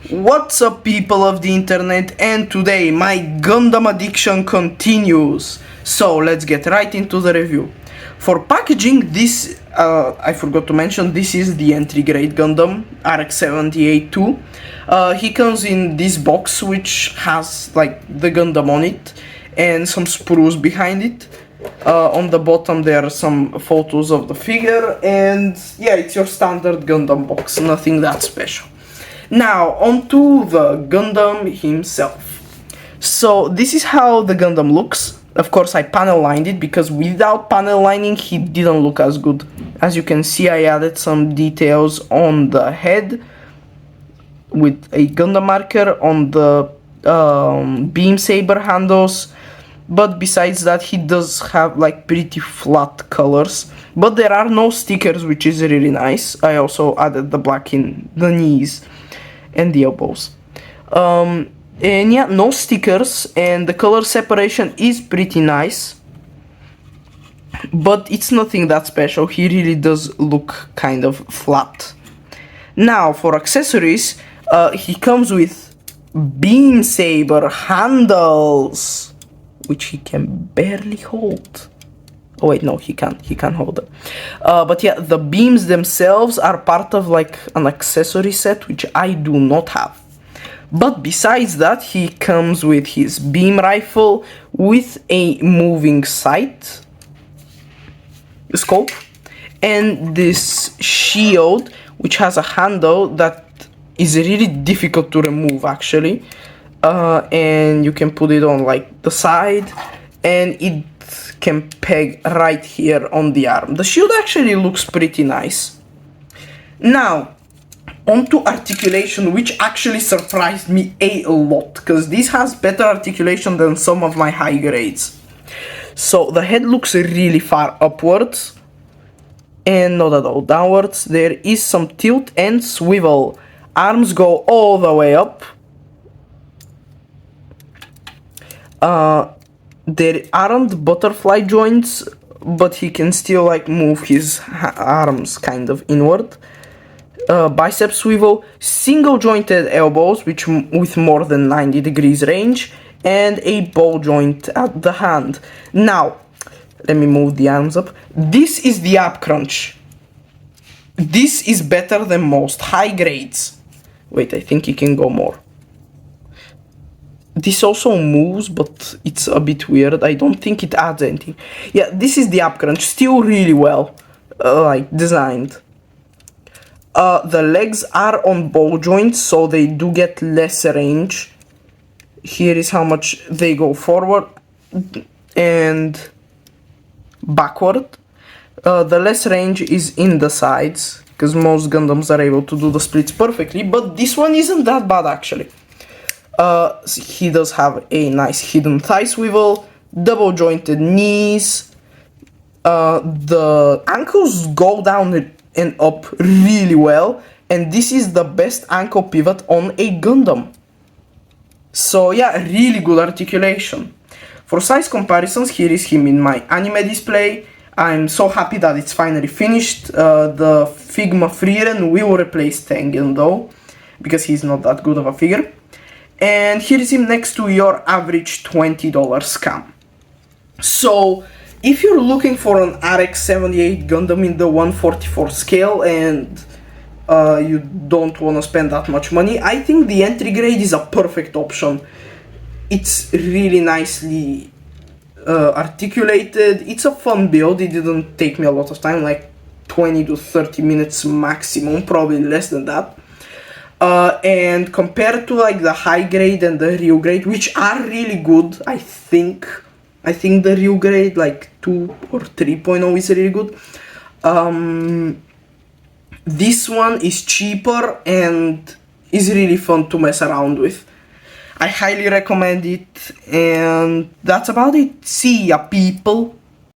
What's up, people of the internet, and today my Gundam addiction continues. So let's get right into the review. For packaging, this, I forgot to mention, this is the entry grade Gundam RX-78-2. He comes in this box which has like the Gundam on it and some sprues behind it. On the bottom there are some photos of the figure, and yeah, it's your standard Gundam box, nothing that special. Now, onto the Gundam himself. So, this is how the Gundam looks. Of course, I panel lined it, because without panel lining, he didn't look as good. As you can see, I added some details on the head with a Gundam marker, on the beam saber handles. But besides that, he does have like pretty flat colors. But there are no stickers, which is really nice. I also added the black in the knees and the elbows. And yeah, no stickers, and the color separation is pretty nice, but it's nothing that special. He really does look kind of flat. Now for accessories, he comes with beam saber handles, which he can barely hold. Oh wait, no, he can't hold them. But yeah, the beams themselves are part of like an accessory set, which I do not have. But besides that, he comes with his beam rifle with a moving sight, scope, and this shield, which has a handle that is really difficult to remove actually. And you can put it on like the side, and it can peg right here on the arm. The shield actually looks pretty nice. Now, onto articulation, which actually surprised me a lot, because this has better articulation than some of my high grades. So the head looks really far upwards, and not at all downwards. There is some tilt and swivel. Arms go all the way up. There aren't butterfly joints, but he can still like move his arms kind of inward. Bicep swivel, single jointed elbows which with more than 90 degrees range, and a ball joint at the hand. Now, let me move the arms up. This is the ab crunch. This is better than most high grades. Wait, I think he can go more. This also moves, but it's a bit weird. I don't think it adds anything. Yeah, this is the ab crunch. Still really well, like, designed. The legs are on ball joints, so they do get less range. Here is how much they go forward and backward. The less range is in the sides, because most Gundams are able to do the splits perfectly, but this one isn't that bad actually. He does have a nice hidden thigh swivel, double jointed knees. The ankles go down and up really well, and this is the best ankle pivot on a Gundam. So yeah, really good articulation. For size comparisons, here is him in my anime display. I'm so happy that it's finally finished. The Figma Freeren will replace Tengen though, because he's not that good of a figure. And here is him next to your average $20 scam. So, if you're looking for an RX-78 Gundam in the 1/44 scale and you don't want to spend that much money, I think the entry grade is a perfect option. It's really nicely articulated. It's a fun build. It didn't take me a lot of time, like 20 to 30 minutes maximum, probably less than that. And compared to like the high grade and the Ryu grade, which are really good, I think the Ryu grade like 2 or 3.0 is really good. This one is cheaper and is really fun to mess around with. I highly recommend it, and that's about it. See ya, people.